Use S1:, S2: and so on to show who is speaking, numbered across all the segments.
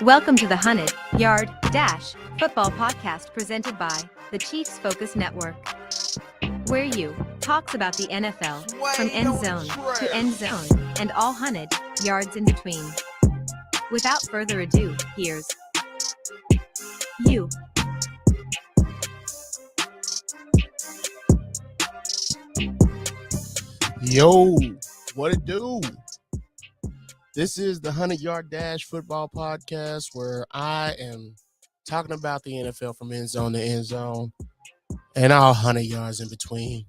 S1: Welcome to the 100-Yard Dash Football Podcast presented by the Chiefs Focus Network, where you talks about the NFL from end zone to end zone and all 100 yards in between. Without further ado, here's you.
S2: Yo, what it do? This is the 100-Yard Dash Football Podcast where I am talking about the NFL from end zone to end zone and all 100 yards in between.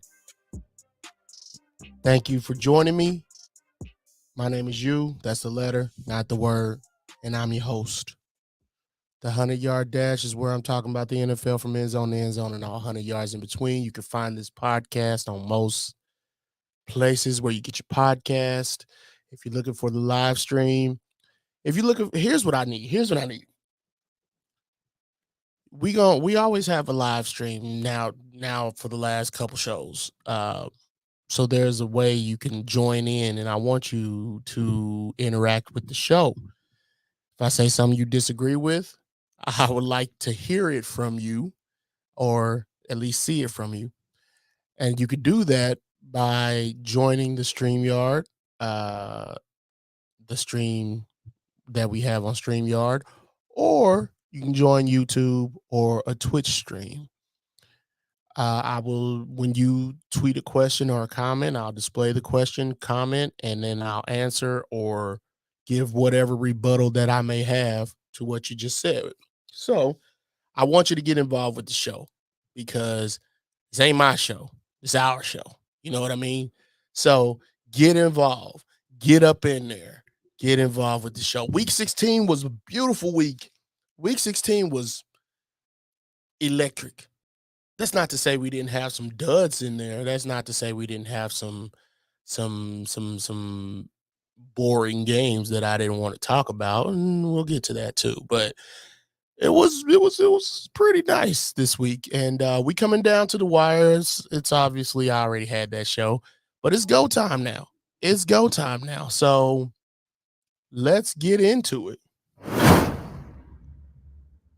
S2: Thank you for joining me. My name is you. That's the letter, not the word, and I'm your host. The 100-Yard Dash is where I'm talking about the NFL from end zone to end zone and all 100 yards in between. You can find this podcast on most places where you get your podcast. If you're looking for the live stream, here's what I need. We always have a live stream now for the last couple shows. So there's a way you can join in, and I want you to interact with the show. If I say something you disagree with, I would like to hear it from you, or at least see it from you. And you could do that by joining the StreamYard, the stream that we have on StreamYard, or you can join YouTube or a Twitch stream. I will, when you tweet a question or a comment, I'll display the question, comment, and then I'll answer or give whatever rebuttal that I may have to what you just said. So I want you to get involved with the show because this ain't my show. It's our show. You know what I mean? So get involved. Get up in there. Get involved with the show. Week 16 was a beautiful week. Week 16 was electric. That's not to say we didn't have some duds in there. That's not to say we didn't have some boring games that I didn't want to talk about, and we'll get to that too. But it was pretty nice this week, and we coming down to the wires. It's obviously I already had that show, but it's go time now. It's go time now. So let's get into it.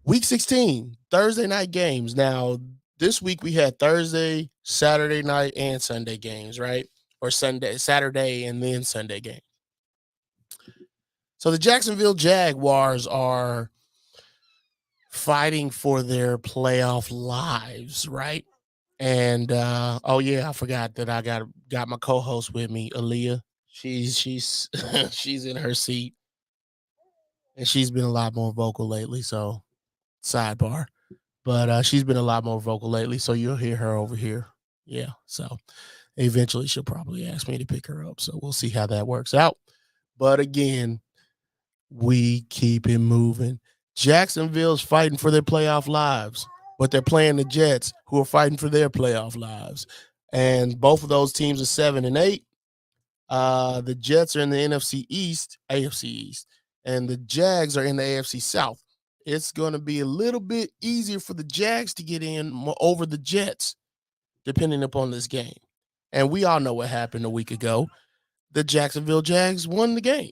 S2: Week 16, Thursday night games. Now, this week we had Thursday, Saturday night, and Sunday games, right? Or Saturday, and then Sunday game. So the Jacksonville Jaguars are fighting for their playoff lives, right? And oh yeah, I forgot that I got my co-host with me, Aaliyah. She's she's in her seat, and she's been a lot more vocal lately. So sidebar, but she's been a lot more vocal lately. So you'll hear her over here. Yeah. So eventually she'll probably ask me to pick her up. So we'll see how that works out. But again, we keep it moving. Jacksonville's fighting for their playoff lives, but they're playing the Jets, who are fighting for their playoff lives. And both of those teams are 7-8. The Jets are in the AFC East, and the Jags are in the AFC South. It's going to be a little bit easier for the Jags to get in over the Jets, depending upon this game. And we all know what happened a week ago. The Jacksonville Jags won the game.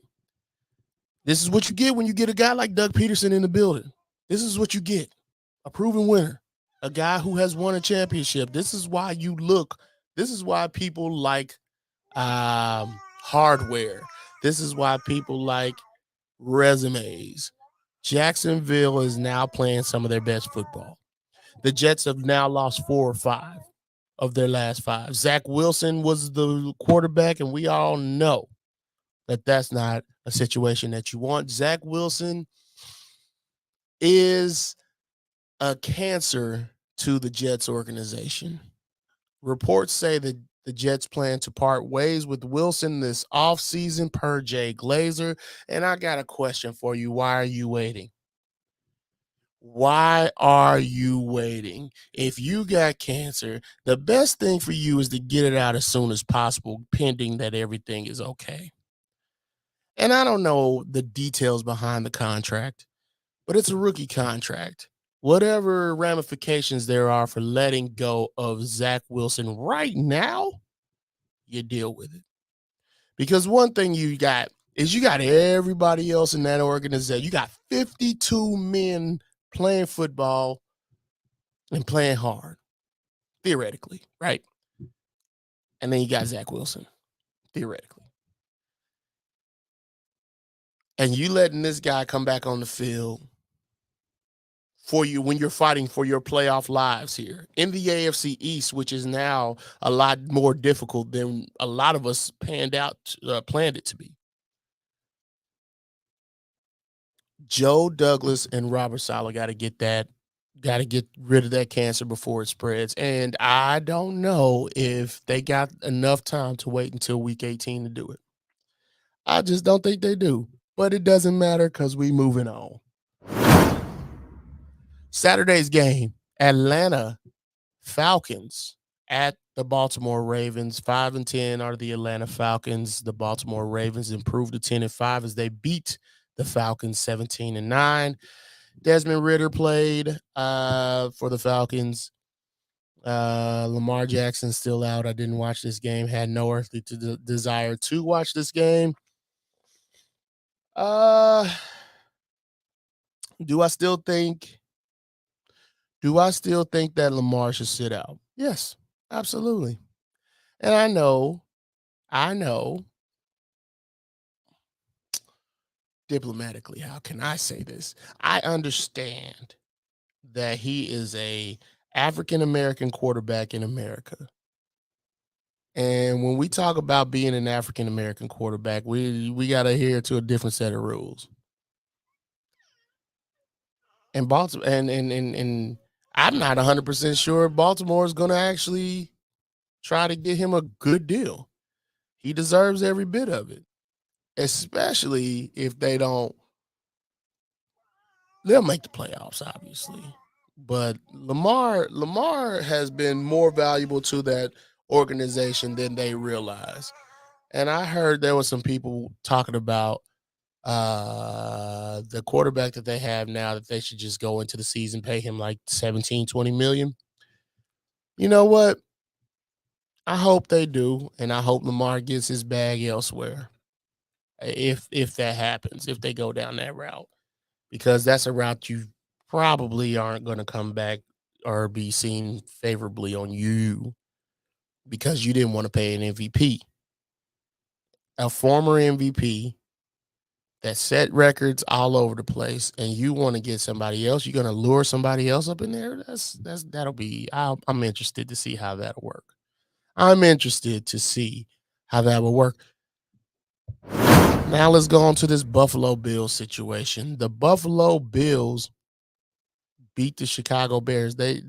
S2: This is what you get when you get a guy like Doug Peterson in the building. This is what you get. A proven winner. A guy who has won a championship. This is why people like hardware. This is why people like resumes. Jacksonville is now playing some of their best football. The Jets have now lost 4 or 5 of their last 5. Zach Wilson was the quarterback, and we all know that that's not a situation that you want. Zach Wilson is a cancer to the Jets organization. Reports say that the Jets plan to part ways with Wilson this offseason per Jay Glazer. And I got a question for you. Why are you waiting? Why are you waiting? If you got cancer, the best thing for you is to get it out as soon as possible, pending that everything is okay. And I don't know the details behind the contract, but it's a rookie contract. Whatever ramifications there are for letting go of Zach Wilson right now, you deal with it. Because one thing you got is you got everybody else in that organization. You got 52 men playing football and playing hard, theoretically, right? And then you got Zach Wilson, theoretically. And you letting this guy come back on the field for you when you're fighting for your playoff lives here in the AFC East, which is now a lot more difficult than a lot of us planned it to be. Joe Douglas and Robert Saleh got to get rid of that cancer before it spreads. And I don't know if they got enough time to wait until week 18 to do it. I just don't think they do. But it doesn't matter because we moving on. Saturday's game, Atlanta Falcons at the Baltimore Ravens. 5-10 are the Atlanta Falcons. The Baltimore Ravens improved to 10-5 as they beat the Falcons 17-9. Desmond Ridder played for the Falcons. Lamar Jackson still out. I didn't watch this game. Had no earthly desire to watch this game. Do I still think that Lamar should sit out? Yes, absolutely. And I know, diplomatically, how can I say this? I understand that he is a African American quarterback in America. And when we talk about being an African American quarterback, we got to adhere to a different set of rules. And Baltimore and I'm not 100% sure Baltimore is going to actually try to get him a good deal. He deserves every bit of it, especially if they'll make the playoffs, obviously. But Lamar has been more valuable to that organization than they realize. And I heard there were some people talking about the quarterback that they have now, that they should just go into the season, pay him like 17-20 million. You know what? I hope they do, and I hope Lamar gets his bag elsewhere. If that happens, if they go down that route, because that's a route you probably aren't going to come back or be seen favorably on you, because you didn't want to pay an MVP, a former MVP that set records all over the place, and you want to get somebody else. You're going to lure somebody else up in there. That'll be. I'm interested to see how that'll work. I'm interested to see how that will work. Now let's go on to this Buffalo Bills situation. The Buffalo Bills beat the Chicago Bears. They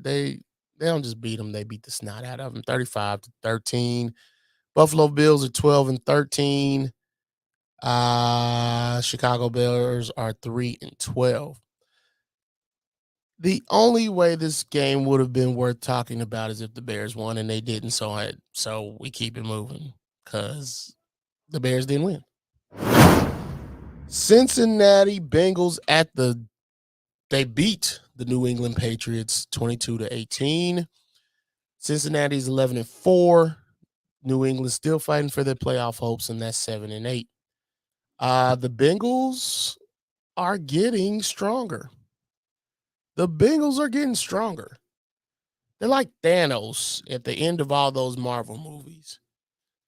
S2: don't just beat them, they beat the snot out of them, 35-13. Buffalo Bills are 12-13. Chicago Bears are 3-12. The only way this game would have been worth talking about is if the Bears won, and they didn't. So we keep it moving because the Bears didn't win. Cincinnati Bengals they beat the New England Patriots 22-18. Cincinnati's 11-4. New England still fighting for their playoff hopes, and that's 7-8. The Bengals are getting stronger. They're like Thanos at the end of all those Marvel movies,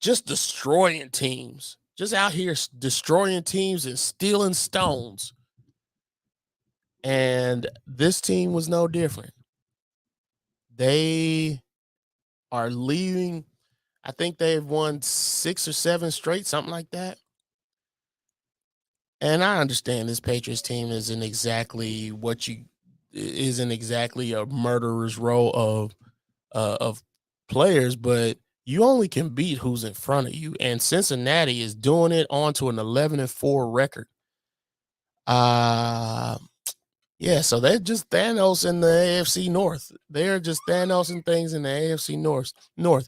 S2: just destroying teams, just out here destroying teams and stealing stones. And this team was no different. They are leaving. I think they've won 6 or 7 straight, something like that. And I understand this Patriots team isn't exactly a murderer's row of players, but you only can beat who's in front of you. And Cincinnati is doing it onto an 11-4 record. Yeah, so they're just Thanos in the AFC North. They're just Thanos and things in the AFC North.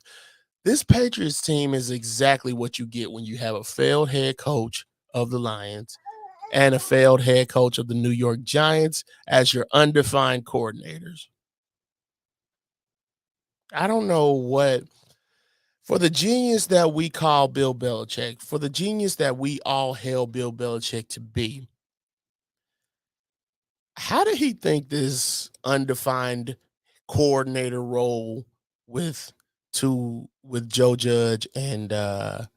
S2: This Patriots team is exactly what you get when you have a failed head coach of the Lions and a failed head coach of the New York Giants as your undefined coordinators. I don't know what For the genius that we call Bill Belichick, for the genius that we all hail Bill Belichick to be, how did he think this undefined coordinator role with with Joe Judge and dang,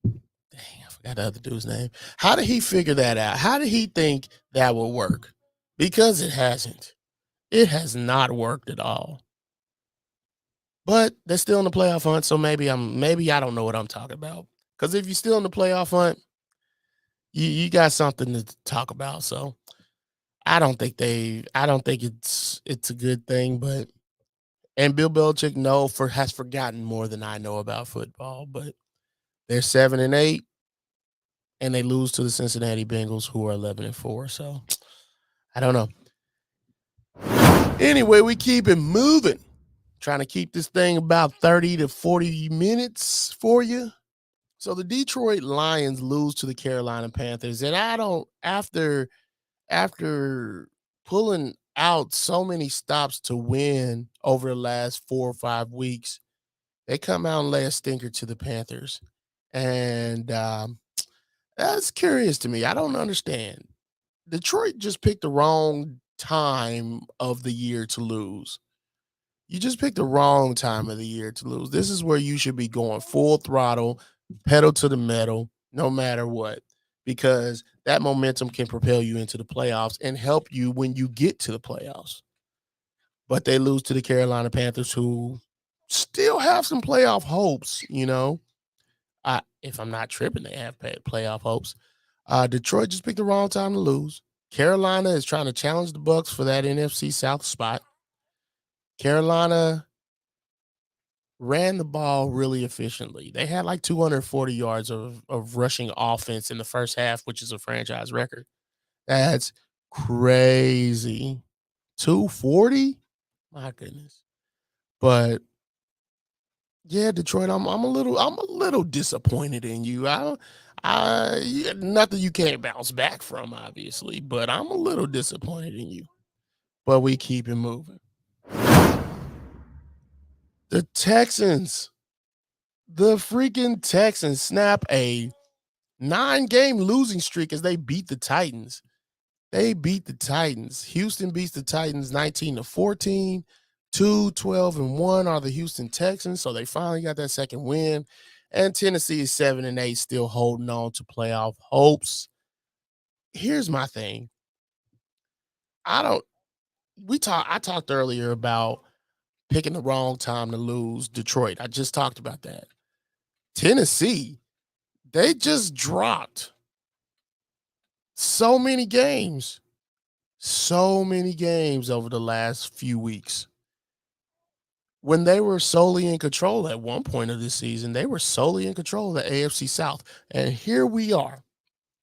S2: I forgot the other dude's name. How did he figure that out? How did he think that would work? Because it hasn't. It has not worked at all. But they're still in the playoff hunt, so maybe I don't know what I'm talking about. Because if you're still in the playoff hunt, you got something to talk about. So I don't think it's a good thing, but and Bill Belichick has forgotten more than I know about football, but they're 7-8 and they lose to the Cincinnati Bengals, who are 11-4. So I don't know. Anyway, we keep it moving. Trying to keep this thing about 30 to 40 minutes for you. So the Detroit Lions lose to the Carolina Panthers, and I don't after pulling out so many stops to win over the last 4 or 5 weeks, they come out and lay a stinker to the Panthers, and that's curious to me. I don't understand. Detroit just picked the wrong time of the year to lose. You just picked the wrong time of the year to lose. This is where you should be going full throttle, pedal to the metal, no matter what, because that momentum can propel you into the playoffs and help you when you get to the playoffs. But they lose to the Carolina Panthers, who still have some playoff hopes. If I'm not tripping, they have playoff hopes. Detroit just picked the wrong time to lose. Carolina is trying to challenge the Bucks for that NFC South spot. Carolina ran the ball really efficiently. They had like 240 yards of rushing offense in the first half, which is a franchise record. That's crazy. 240? My goodness. But yeah, Detroit, I'm a little disappointed in you. Nothing you can't bounce back from, obviously, but I'm a little disappointed in you. But we keep it moving. The Texans, the freaking Texans snap a 9-game losing streak as they beat the Titans. They beat the Titans. Houston beats the Titans 19-14. 2-12-1 are the Houston Texans, so they finally got that second win. And Tennessee is 7-8, still holding on to playoff hopes. Here's my thing. I talked earlier about picking the wrong time to lose Detroit. I just talked about that. Tennessee, they just dropped so many games over the last few weeks. When they were solely in control at one point of this season, they were solely in control of the AFC South. And here we are,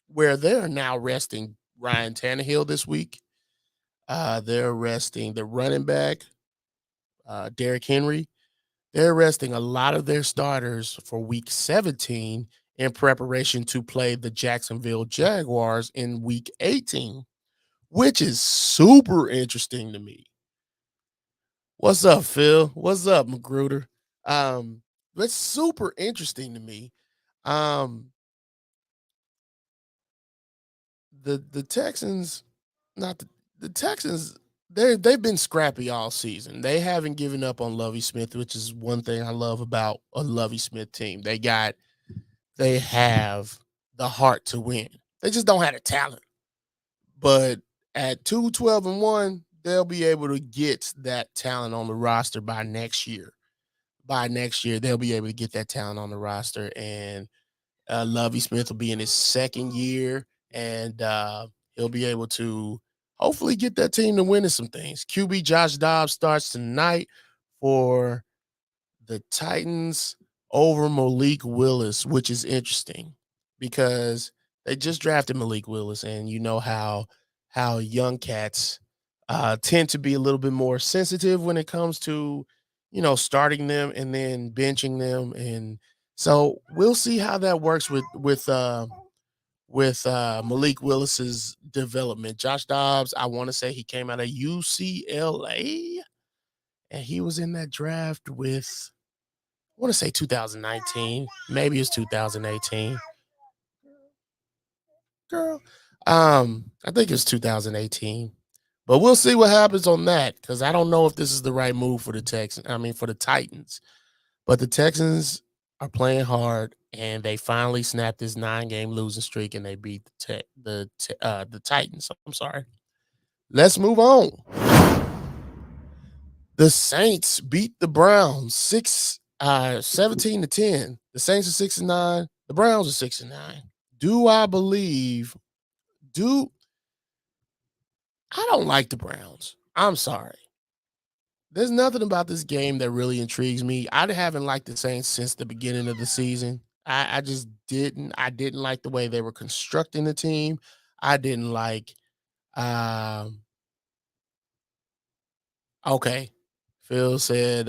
S2: where they're now resting Ryan Tannehill this week. They're resting the running back, Derrick Henry. They're resting a lot of their starters for week 17 in preparation to play the Jacksonville Jaguars in week 18, which is super interesting to me. What's up, Phil? What's up, Magruder? That's super interesting to me. Um, the Texans, not the Texans, they've been scrappy all season. They haven't given up on Lovie Smith, which is one thing I love about a Lovie Smith team. They have the heart to win. They just don't have the talent. But at 2-12-1, they'll be able to get that talent on the roster by next year. By next year, they'll be able to get that talent on the roster, and Lovie Smith will be in his second year, and he'll be able to hopefully get that team to winning some things. QB Josh Dobbs starts tonight for the Titans over Malik Willis, which is interesting because they just drafted Malik Willis, and you know how young cats tend to be a little bit more sensitive when it comes to starting them and then benching them, and so we'll see how that works with Malik Willis's development. Josh Dobbs, I want to say he came out of UCLA, and he was in that draft with want to say 2019. Maybe it's 2018. Girl. I think it's 2018. But we'll see what happens on that because I don't know if this is the right move for the Texans. I mean, for the Titans. But the Texans are playing hard, and they finally snapped this 9-game losing streak, and they beat the Titans. I'm sorry. Let's move on. The Saints beat the Browns 17-10. The Saints are 6-9. The Browns are 6-9. Do I believe? Do I don't like the Browns. I'm sorry. There's nothing about this game that really intrigues me. I haven't liked the Saints since the beginning of the season. I just didn't. I didn't like the way they were constructing the team. I didn't like. Um, okay, Phil said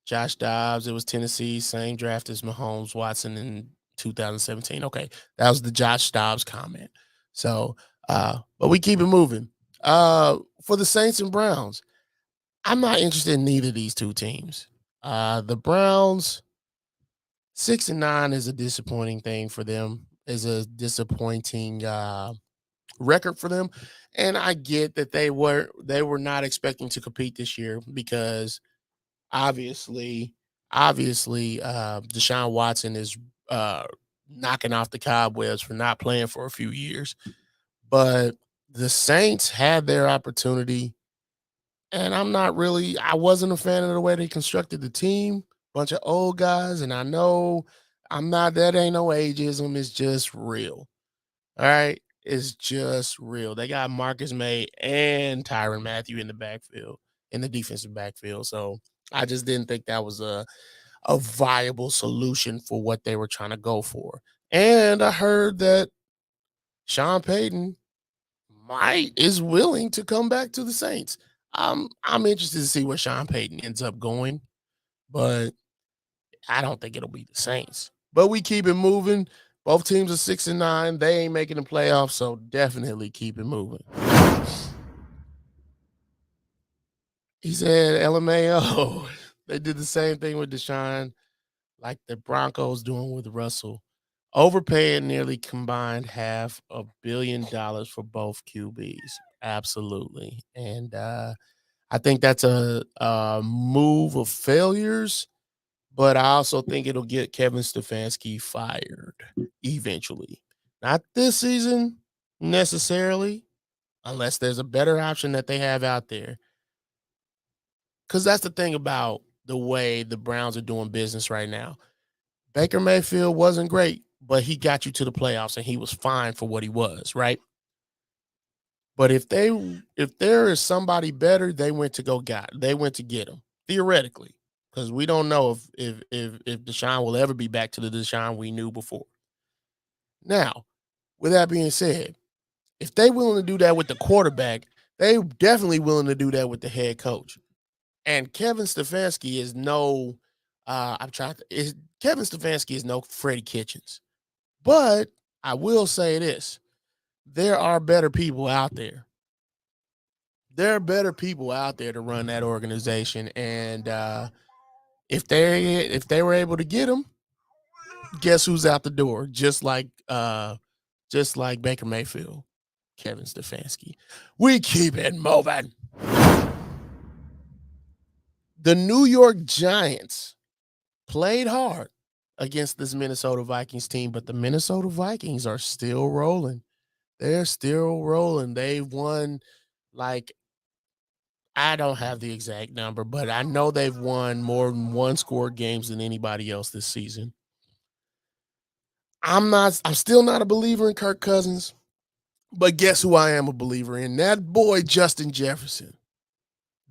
S2: Josh Dobbs. It was Tennessee, same draft as Mahomes, Watson in 2017. Okay, that was the Josh Dobbs comment. So, but we keep it moving. For the Saints and Browns, I'm not interested in neither of these two teams. The Browns 6-9 is a disappointing thing for them. Is a disappointing record for them, and I get that they were not expecting to compete this year because obviously, Deshaun Watson is uh, knocking off the cobwebs for not playing for a few years. But the Saints had their opportunity. And I wasn't a fan of the way they constructed the team. Bunch of old guys. And I know that ain't no ageism. It's just real. All right. It's just real. They got Marcus May and Tyrann Mathieu in the backfield, in the defensive backfield. So I just didn't think that was a viable solution for what they were trying to go for. And I heard that Sean Payton is willing to come back to the Saints. I'm interested to see where Sean Payton ends up going, but I don't think it'll be the Saints. But we keep it moving. Both teams are 6-9. They ain't making the playoffs, so definitely keep it moving. He said LMAO. They did the same thing with Deshaun, like the Broncos doing with Russell. Overpaying nearly combined $500 million for both QBs. Absolutely. And I think that's a move of failures, but I also think it'll get Kevin Stefanski fired eventually. Not this season necessarily, unless there's a better option that they have out there. Because that's the thing about the way the Browns are doing business right now. Baker Mayfield wasn't great, but he got you to the playoffs and he was fine for what he was, right? But if there is somebody better, they went to get him theoretically, because we don't know if Deshaun will ever be back to the Deshaun we knew before. Now, with that being said, if they willing to do that with the quarterback, they definitely willing to do that with the head coach. And Kevin Stefanski is no, Kevin Stefanski is no Freddie Kitchens, but I will say this: there are better people out there. There are better people out there to run that organization, and if they were able to get him, guess who's out the door? Just like Baker Mayfield, Kevin Stefanski. We keep it moving. The New York Giants played hard against this Minnesota Vikings team, but the Minnesota Vikings are still rolling. They're still rolling. They've won, like, I don't have the exact number, but I know they've won more than one score games than anybody else this season. I'm still not a believer in Kirk Cousins, but guess who I am a believer in? That boy Justin Jefferson.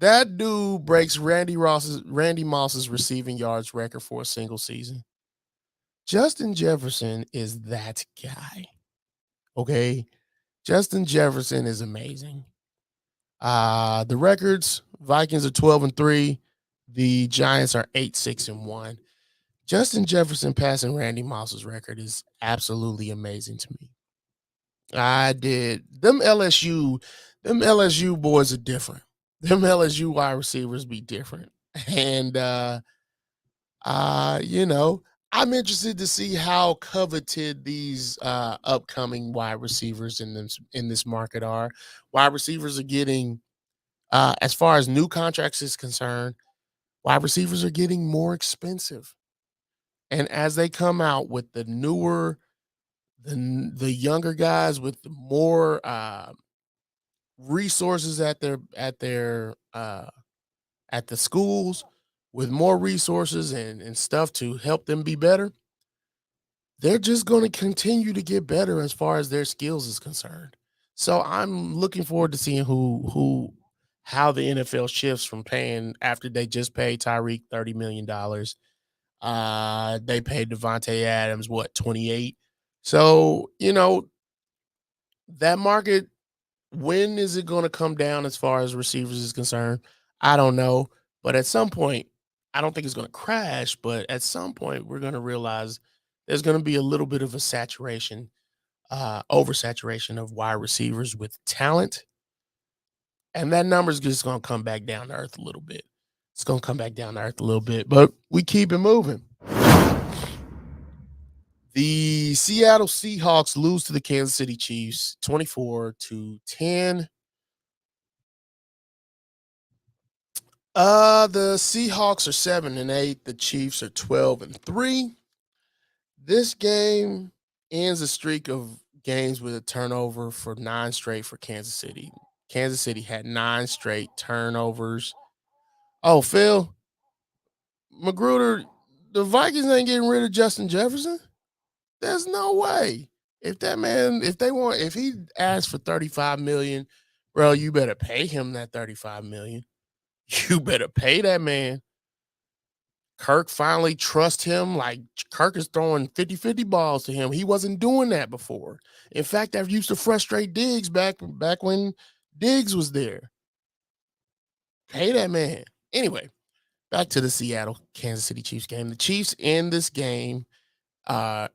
S2: That dude breaks Randy Moss's receiving yards record for a single season. Justin Jefferson is that guy. Okay? Justin Jefferson is amazing. The records, Vikings are 12-3. The Giants are 8-6-1. Justin Jefferson passing Randy Moss's record is absolutely amazing to me. I did. Them LSU boys are different. Them LSU wide receivers be different. And You know, I'm interested to see how coveted these upcoming wide receivers in this market are. Wide receivers are getting, as far as new contracts is concerned, wide receivers are getting more expensive. And as they come out with the newer, the younger guys with the more resources at the schools, with more resources and stuff to help them be better, they're just going to continue to get better as far as their skills is concerned. So I'm looking forward to seeing who how the NFL shifts from paying after they just paid Tyreek $30 million. They paid Devontae Adams what 28. So that market, when is it going to come down as far as receivers is concerned? I don't know, but at some point, I don't think it's going to crash. But at some point, we're going to realize there's going to be a little bit of a saturation, oversaturation of wide receivers with talent, and that number's just going to come back down to earth a little bit. It's going to come back down to earth a little bit, but we keep it moving. The Seattle Seahawks lose to the Kansas City Chiefs 24-10. The Seahawks are 7-8. The Chiefs are 12-3. This game ends a streak of games with a turnover for 9 straight for Kansas City. Kansas City had 9 straight turnovers. Oh, Phil Magruder, the Vikings ain't getting rid of Justin Jefferson. There's no way. If he asked for 35 million, bro, you better pay him that 35 million. You better pay that man. Kirk finally trusts him. Like, Kirk is throwing 50-50 balls to him. He wasn't doing that before. In fact, that used to frustrate Diggs back when Diggs was there. Pay that man. Anyway, back to the Seattle Kansas City Chiefs game. The Chiefs end this game, and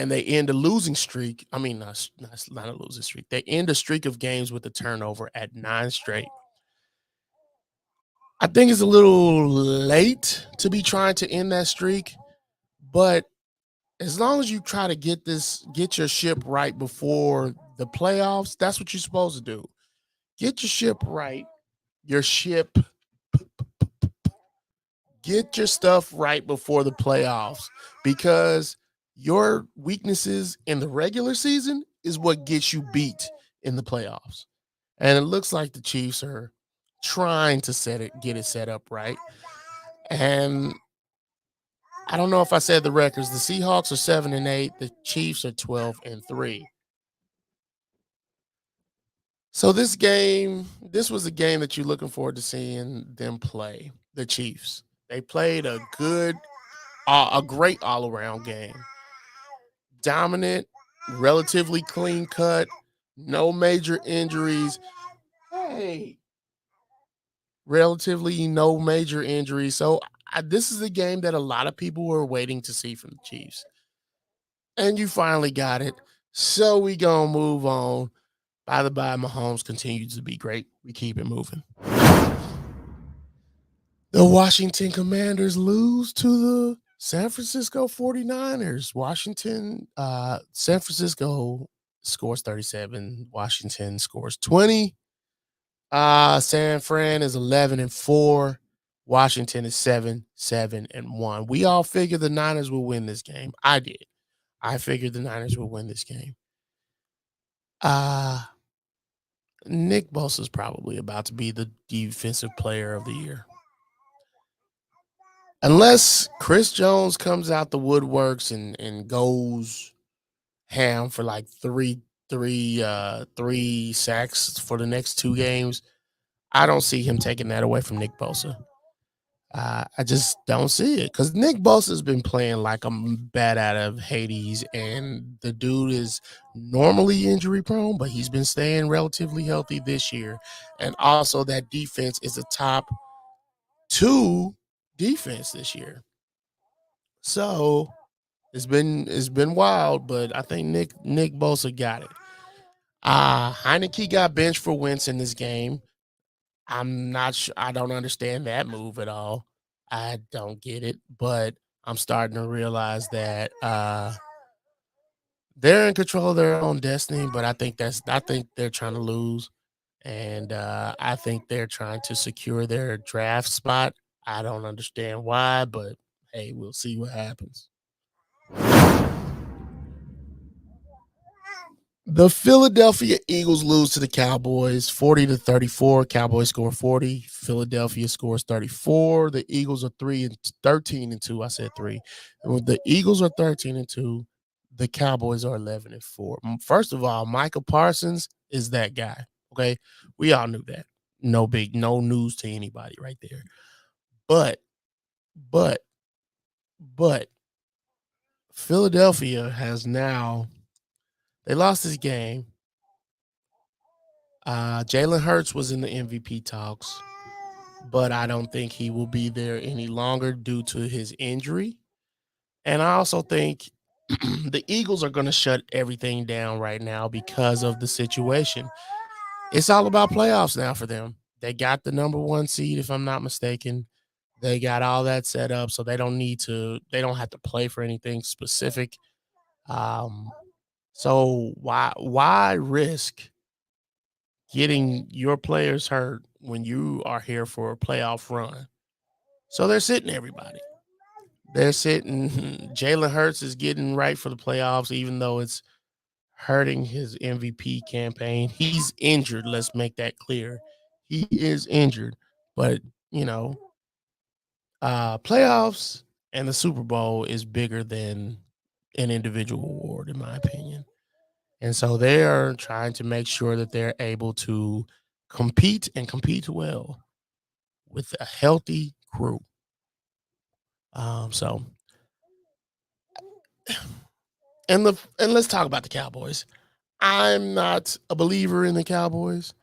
S2: they end a losing streak. I mean, not a losing streak. They end a streak of games with a turnover at 9 straight. I think it's a little late to be trying to end that streak, but as long as you try to get your ship right before the playoffs, that's what you're supposed to do. Get your ship right. Your ship, get your stuff right before the playoffs, because your weaknesses in the regular season is what gets you beat in the playoffs. And it looks like the Chiefs are trying to get it set up right. And I don't know if I said the records. The Seahawks are 7-8. The Chiefs are 12-3. So this was a game that you're looking forward to seeing them play. The Chiefs. They played a great all-around game. Dominant, relatively clean cut, no major injuries. Hey, relatively no major injuries. So this is a game that a lot of people were waiting to see from the Chiefs. And you finally got it. So we gonna move on. By the by, Mahomes continues to be great. We keep it moving. The Washington Commanders lose to the San Francisco 49ers. San Francisco scores 37. Washington scores 20. San Fran is 11-4. Washington is 7-1. We all figured the Niners will win this game. I did. I figured the Niners will win this game. Nick Bosa is probably about to be the defensive player of the year. Unless Chris Jones comes out the woodworks and goes ham for like three sacks for the next 2 games, I don't see him taking that away from Nick Bosa. I just don't see it, because Nick Bosa has been playing like a bat out of Hades, and the dude is normally injury prone, but he's been staying relatively healthy this year. And also, that defense is a top 2 defense this year. So it's been wild, but I think Nick Bosa got it. Heineke got benched for Wentz in this game. I'm not sure. I don't understand that move at all. I don't get it, but I'm starting to realize that they're in control of their own destiny, but I think they're trying to lose, and I think they're trying to secure their draft spot. I don't understand why, but hey, we'll see what happens. The Philadelphia Eagles lose to the Cowboys 40-34. Cowboys score 40. Philadelphia scores 34. The Eagles are 13-2. I said 3. The Eagles are 13-2. The Cowboys are 11-4. First of all, Michael Parsons is that guy. Okay. We all knew that. No news to anybody right there. But, but, but Philadelphia has now, they lost this game. Jalen Hurts was in the MVP talks, but I don't think he will be there any longer due to his injury. And I also think the Eagles are going to shut everything down right now because of the situation. It's all about playoffs now for them. They got the number 1 seed, if I'm not mistaken. They got all that set up, so they don't have to play for anything specific. Um, so why risk getting your players hurt when you are here for a playoff run? So they're sitting everybody. They're sitting. Jalen Hurts is getting right for the playoffs, even though it's hurting his MVP campaign. He's injured. Let's make that clear. He is injured, but you know, playoffs and the Super Bowl is bigger than an individual award, in my opinion. And so they are trying to make sure that they're able to compete and compete well with a healthy crew. So and let's talk about the Cowboys. I'm not a believer in the Cowboys.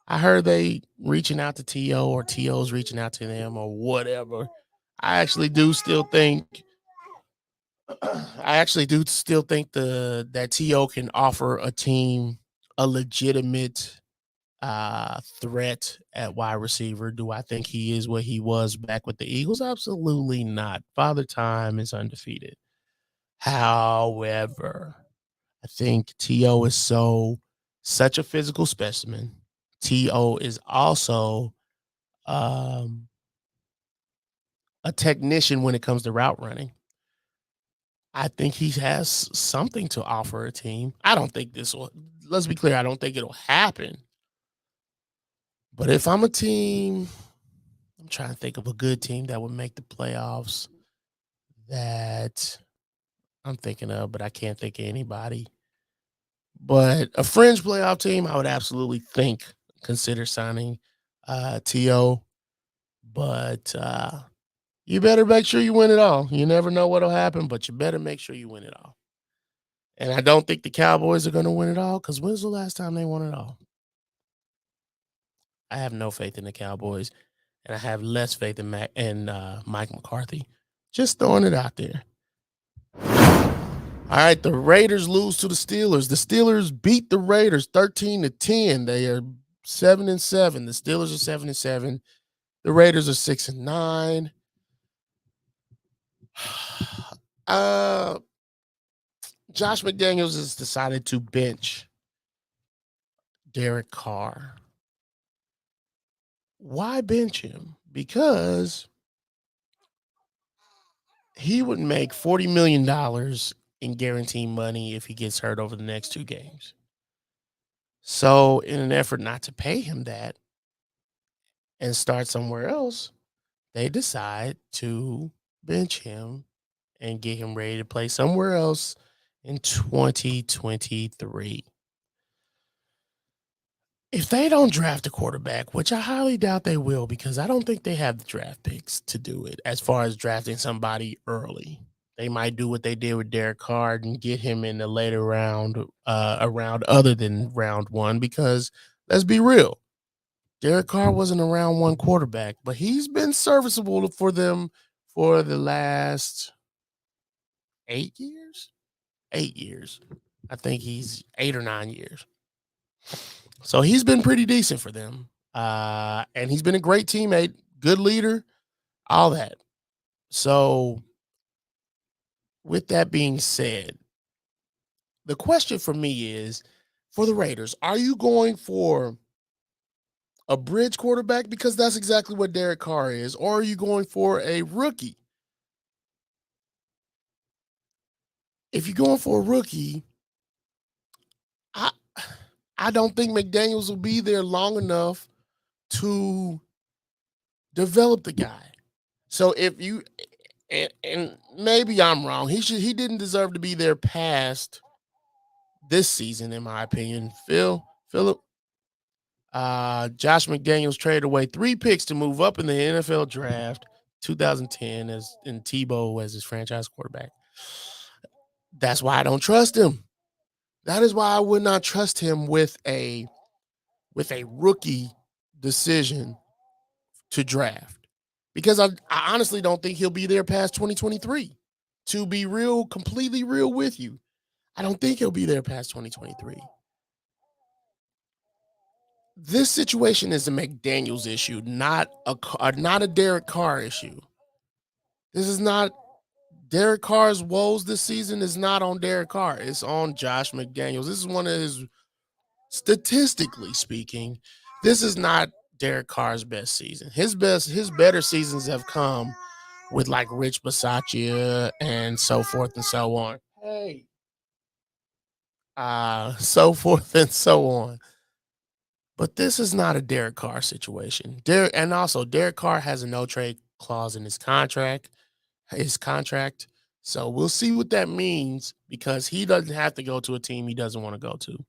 S2: I heard they reaching out to T.O. or T.O.'s reaching out to them or whatever. I actually do still think that T.O. can offer a team a legitimate threat at wide receiver. Do I think he is what he was back with the Eagles? Absolutely not. Father Time is undefeated. However, I think T.O. is such a physical specimen. T.O. is also um, a technician when it comes to route running. I think he has something to offer a team. I don't think this will, let's be clear, I don't think it'll happen. But if I'm a team, I'm trying to think of a good team that would make the playoffs that I'm thinking of, but I can't think of anybody. But a fringe playoff team, I would absolutely consider signing T.O. But you better make sure you win it all. You never know what'll happen, but you better make sure you win it all. And I don't think the Cowboys are going to win it all because when's the last time they won it all? I have no faith in the Cowboys, and I have less faith in Mike McCarthy. Just throwing it out there. All right, the Raiders lose to the Steelers. The Steelers beat the Raiders 13-10. They are 7-7. The Steelers are 7-7. The Raiders are 6-9. Josh McDaniels has decided to bench Derek Carr. Why bench him? Because he would make $40 million in guaranteed money if he gets hurt over the next 2 games. So, in an effort not to pay him that and start somewhere else, they decide to bench him and get him ready to play somewhere else in 2023. If they don't draft a quarterback, which I highly doubt they will, because I don't think they have the draft picks to do it as far as drafting somebody early. They might do what they did with Derek Carr and get him in the later round, a round other than round 1, because let's be real, Derek Carr wasn't a round 1 quarterback, but he's been serviceable for them for the last 8 years. 8 years. I think he's 8 or 9 years. So he's been pretty decent for them. And he's been a great teammate, good leader, all that. So with that being said, the question for me is, for the Raiders, are you going for a bridge quarterback, because that's exactly what Derek Carr is, or are you going for a rookie? If you're going for a rookie, I I don't think McDaniels will be there long enough to develop the guy. So if you and maybe I'm wrong, he didn't deserve to be there past this season, in my opinion. Philip, Josh McDaniels traded away 3 picks to move up in the NFL draft 2010 and Tebow as his franchise quarterback. That's why I don't trust him. That is why I would not trust him with a rookie decision to draft, because I honestly don't think he'll be there past 2023. To be real, completely real with you, I don't think he'll be there past 2023. This situation is a McDaniels issue, not a Derek Carr issue. This is not Derek Carr's woes this season is not on Derek Carr. It's on Josh McDaniels. This is one of his, statistically speaking, this is not Derek Carr's best season. His better seasons have come with like Rich Bisaccia and so forth and so on. Hey. So forth and so on. But this is not a Derek Carr situation. Derek Carr has a no trade clause in his contract. So we'll see what that means, because he doesn't have to go to a team he doesn't want to go to.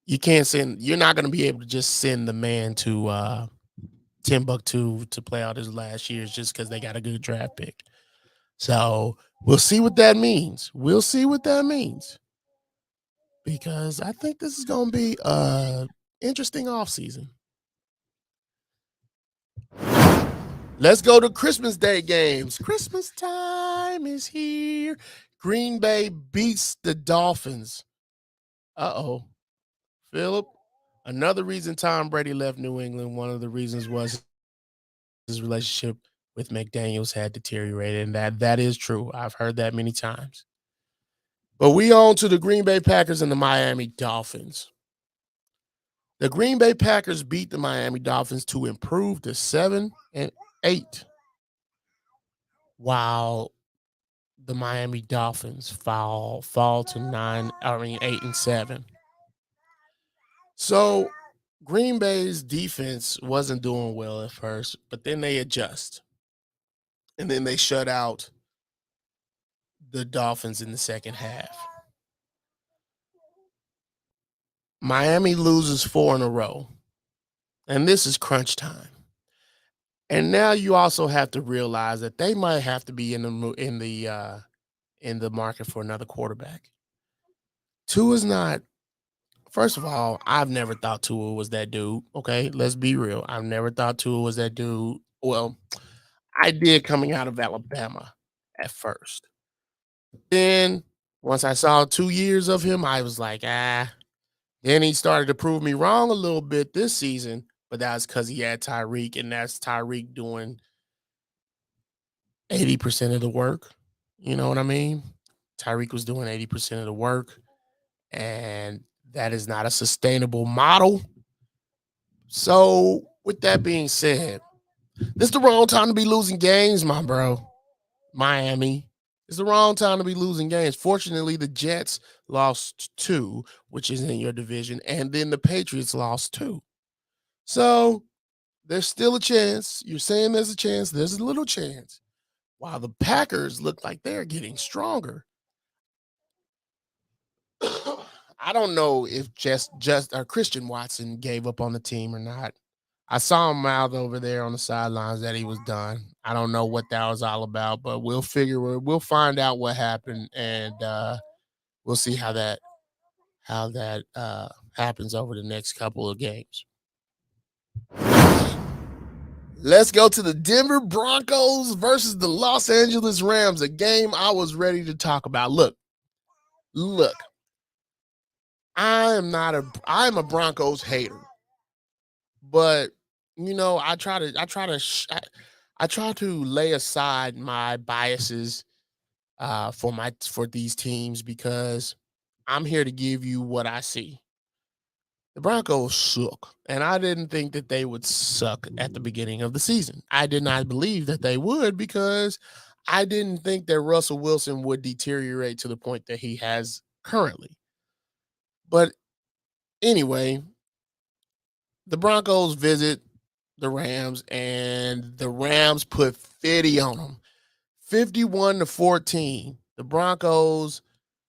S2: You're not going to be able to just send the man to Timbuktu to play out his last years just because they got a good draft pick. So we'll see what that means. Because I think this is going to be an interesting offseason. Let's go to Christmas Day games. Christmas time is here. Green Bay beats the Dolphins. Uh-oh. Philip, another reason Tom Brady left New England, one of the reasons was his relationship with McDaniels had deteriorated, and that is true. I've heard that many times. But we on to the Green Bay Packers and the Miami Dolphins. The Green Bay Packers beat the Miami Dolphins to improve to 7-8, while the Miami Dolphins fall to 8-7. So Green Bay's defense wasn't doing well at first, but then they adjust. And then they shut out the Dolphins in the second half. Miami loses 4 in a row. And this is crunch time. And now you also have to realize that they might have to be in the market for another quarterback. Tua is not. First of all, I've never thought Tua was that dude. Okay, let's be real. I've never thought Tua was that dude. Well, I did coming out of Alabama at first. Then once I saw 2 years of him, I was like, ah. Then he started to prove me wrong a little bit this season, but that's because he had Tyreek, and that's Tyreek doing 80% of the work. You know what I mean? Tyreek was doing 80% of the work, and that is not a sustainable model. So, with that being said, this is the wrong time to be losing games, my bro. Miami. It's the wrong time to be losing games. Fortunately, the Jets lost 2, which is in your division, and then the Patriots lost 2. So there's still a chance. You're saying there's a chance. There's a little chance. While the Packers look like they're getting stronger. I don't know if just Christian Watson gave up on the team or not. I saw him mouth over there on the sidelines that he was done. I don't know what that was all about, but we'll find out what happened, and we'll see how that happens over the next couple of games. Let's go to the Denver Broncos versus the Los Angeles Rams, a game I was ready to talk about. Look. I'm a Broncos hater, but I I try to lay aside my biases for these teams because I'm here to give you what I see. The Broncos suck, and I didn't think that they would suck at the beginning of the season. I did not believe that they would because I didn't think that Russell Wilson would deteriorate to the point that he has currently. But anyway, the Broncos visit the Rams, and the Rams put 50 on them. 51-14.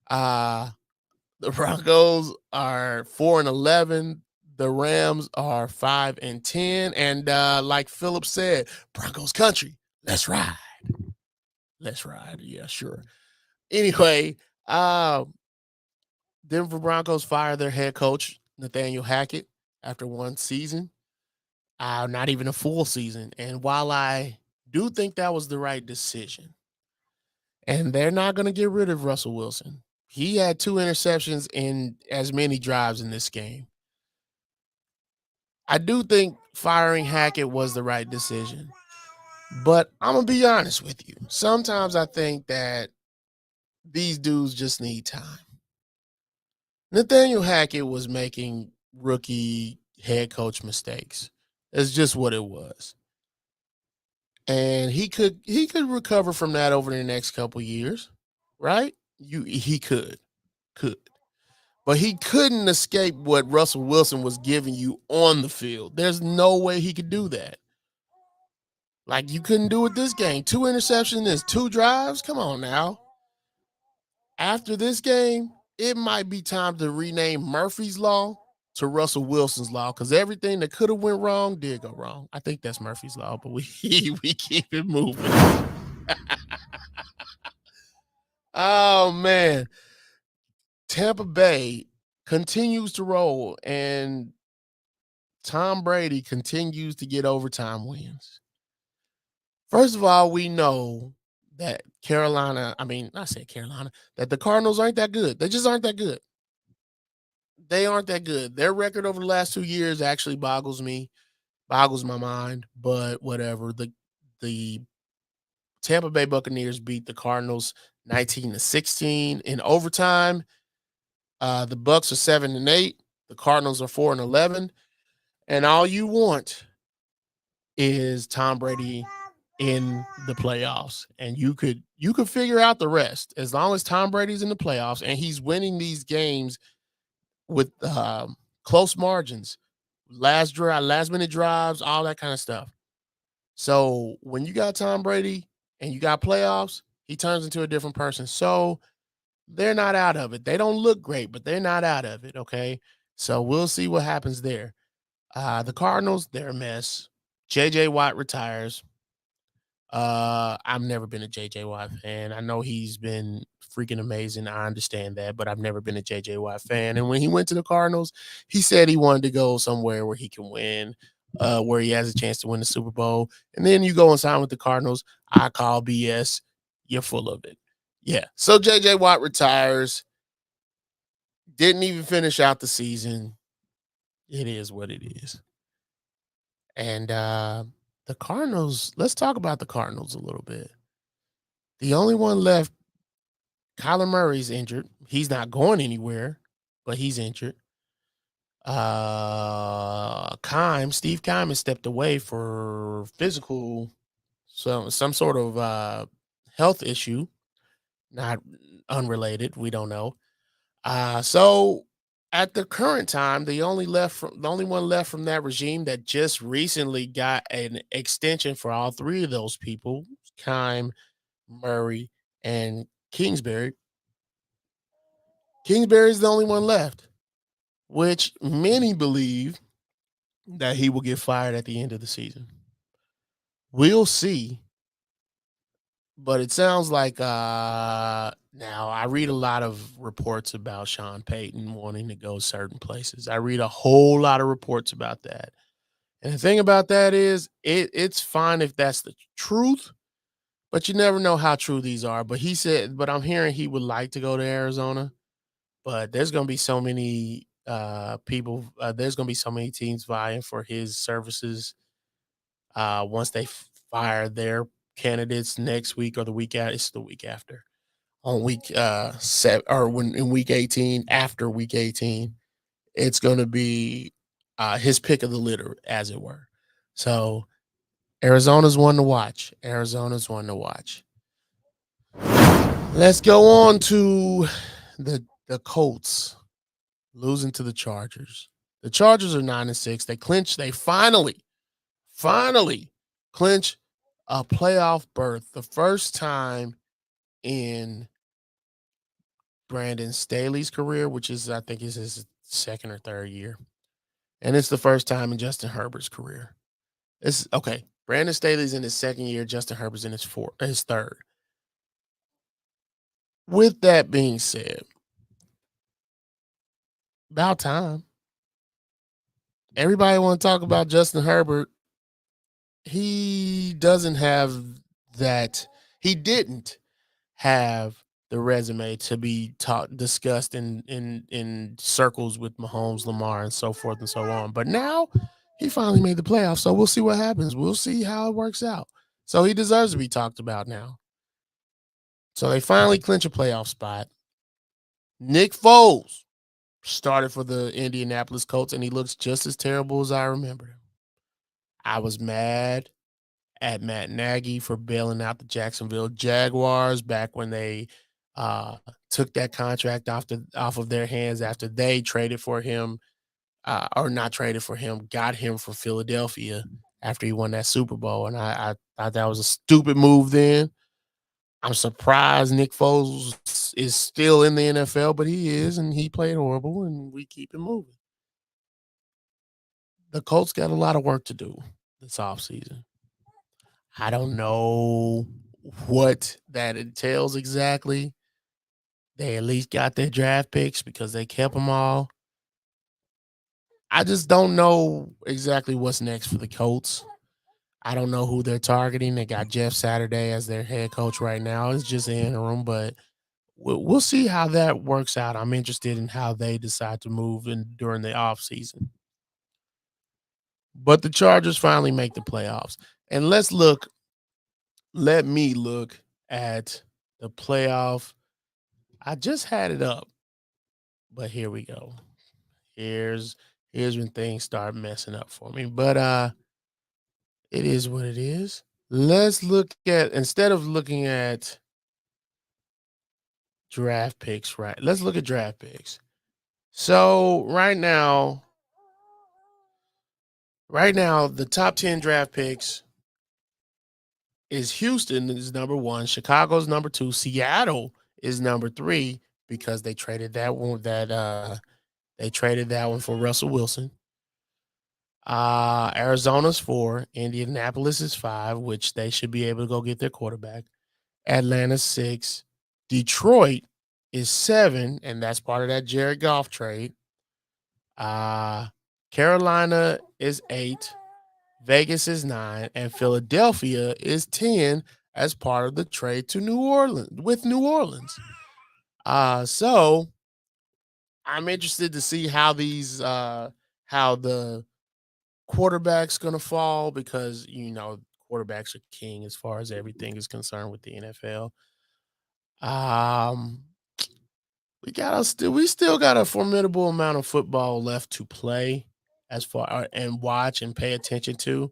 S2: Uh the Broncos are 4-11. The Rams are 5-10. And like Philip said, Broncos country. Let's ride. Let's ride. Yeah, sure. Anyway, Denver Broncos fire their head coach, Nathaniel Hackett, after one season. Not even a full season. And while I do think that was the right decision, and they're not going to get rid of Russell Wilson. He had 2 interceptions in as many drives in this game. I do think firing Hackett was the right decision. But I'm going to be honest with you. Sometimes I think that these dudes just need time. Nathaniel Hackett was making rookie head coach mistakes. It's just what it was. And he could recover from that over the next couple years, right? He could. But he couldn't escape what Russell Wilson was giving you on the field. There's no way he could do that. Like, you couldn't do it this game. 2 interceptions and 2 drives? Come on now. After this game, it might be time to rename Murphy's Law to Russell Wilson's Law, because everything that could have went wrong did go wrong. I think that's Murphy's Law, but we keep it moving. Oh, man. Tampa Bay continues to roll, and Tom Brady continues to get overtime wins. First of all, we know that that the Cardinals aren't that good. They just aren't that good. They aren't that good. Their record over the last 2 years actually boggles my mind, but whatever. The Tampa Bay Buccaneers beat the Cardinals 19-16 in overtime. The Bucs are 7-8. The Cardinals are 4-11. And all you want is Tom Brady in the playoffs, and you could figure out the rest as long as Tom Brady's in the playoffs and he's winning these games with close margins, last minute drives, all that kind of stuff. So when you got Tom Brady and you got playoffs, he turns into a different person. So they're not out of it. They don't look great, but they're not out of it. Okay, so we'll see what happens there. The Cardinals, they're a mess. JJ Watt retires. I've never been a JJ Watt fan. I know he's been freaking amazing. I understand that, but I've never been a JJ Watt fan. And when he went to the Cardinals, he said he wanted to go somewhere where he can win, where he has a chance to win the Super Bowl. And then you go and sign with the Cardinals. I call BS. You're full of it. Yeah. So JJ Watt retires. Didn't even finish out the season. It is what it is. And the Cardinals, let's talk about the Cardinals a little bit. The only one left, Kyler Murray's injured. He's not going anywhere, but he's injured. Steve Keim has stepped away for some sort of health issue, not unrelated. We don't know. So at the current time, the only one left from that regime that just recently got an extension for all 3 of those people, Keim, Murray, and Kingsbury. Kingsbury is the only one left, which many believe that he will get fired at the end of the season. We'll see. But it sounds like now I read a lot of reports about Sean Payton wanting to go certain places. I read a whole lot of reports about that. And the thing about that is it's fine if that's the truth, but you never know how true these are. But I'm hearing he would like to go to Arizona, but there's going to be so many there's going to be so many teams vying for his services once they fire their candidates next week or the week after. It's the week after on week 7 or when in week 18 after week 18. It's going to be his pick of the litter, as it were. So Arizona's one to watch. Arizona's one to watch. Let's go on to the Colts losing to the Chargers. The Chargers are 9-6. They clinch. They finally clinch a playoff berth. The first time in Brandon Staley's career, which is I think is his second or third year, and it's the first time in Justin Herbert's career. It's okay. Brandon Staley's in his second year. Justin Herbert's in his third. With that being said, about time. Everybody want to talk about Justin Herbert. He doesn't have that. He didn't have the resume to be discussed in circles with Mahomes, Lamar, and so forth and so on. But now he finally made the playoffs, so we'll see what happens. We'll see how it works out. So he deserves to be talked about now. So they finally clinch a playoff spot. Nick Foles started for the Indianapolis Colts, and he looks just as terrible as I remember him. I was mad at Matt Nagy for bailing out the Jacksonville Jaguars back when they took that contract off of their hands after they traded for him, or not traded for him, got him from Philadelphia after he won that Super Bowl. And I thought that was a stupid move then. I'm surprised Nick Foles is still in the NFL, but he is, and he played horrible, and we keep him moving. The Colts got a lot of work to do this offseason. I don't know what that entails exactly. They at least got their draft picks because they kept them all. I just don't know exactly what's next for the Colts. I don't know who they're targeting. They got Jeff Saturday as their head coach right now. It's just an interim, but we'll see how that works out. I'm interested in how they decide to move during the offseason. But the Chargers finally make the playoffs. And let me look at the playoff. I just had it up, but here we go. Here's when things start messing up for me. But it is what it is. Let's look at, instead of looking at draft picks, right? Let's look at draft picks. So right now, the top 10 draft picks is Houston is number 1, Chicago's number 2, Seattle is number 3 because they traded that one for Russell Wilson. Arizona's 4, Indianapolis is 5, which they should be able to go get their quarterback. Atlanta's 6, Detroit is 7, and that's part of that Jared Goff trade. Carolina is 8, Vegas is 9, and Philadelphia is 10 as part of the trade to New Orleans. So I'm interested to see how how the quarterback's going to fall, because quarterbacks are king as far as everything is concerned with the NFL. We still got a formidable amount of football left to play as far and watch and pay attention to.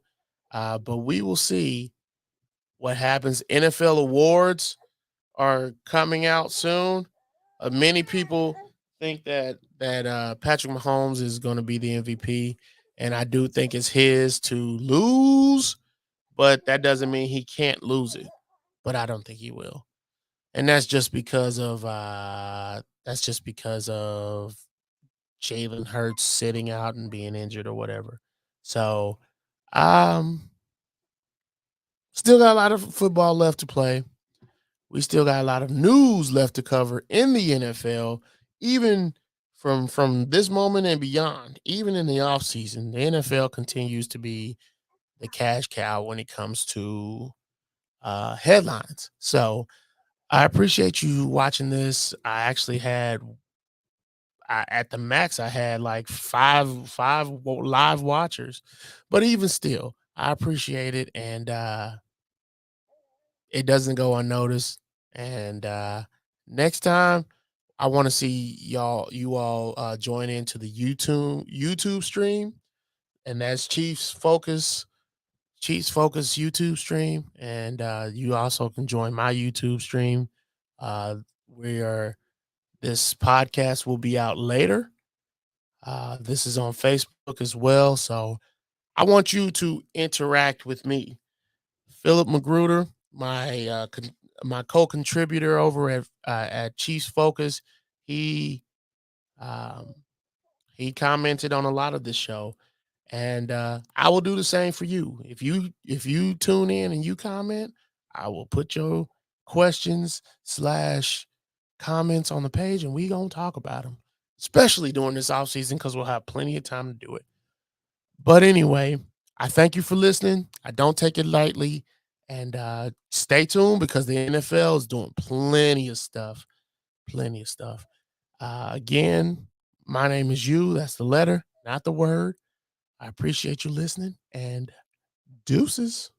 S2: But we will see what happens. NFL awards are coming out soon. Many people think that Patrick Mahomes is going to be the MVP, and I do think it's his to lose, but that doesn't mean he can't lose it. But I don't think he will, and that's just because of Jalen Hurts sitting out and being injured or whatever. So, still got a lot of football left to play. We still got a lot of news left to cover in the NFL, even from this moment and beyond. Even in the offseason, the NFL continues to be the cash cow when it comes to headlines. So I appreciate you watching this. I actually at the max, I had like five live watchers, but even still, I appreciate it. And it doesn't go unnoticed. And next time, I want to see you all join into the YouTube stream, and that's Chiefs Focus YouTube stream, and you also can join my YouTube stream. Where this podcast will be out later. This is on Facebook as well, so I want you to interact with me. Philip Magruder, my co-contributor over at Chiefs Focus, he um, he commented on a lot of this show, and I will do the same for you. If you tune in and you comment, I will put your questions slash comments on the page, and we gonna talk about them, especially during this off season because we'll have plenty of time to do it. But anyway, I thank you for listening. I don't take it lightly. And stay tuned because the NFL is doing plenty of stuff. Plenty of stuff. Again, my name is you. That's the letter, not the word. I appreciate you listening, and deuces.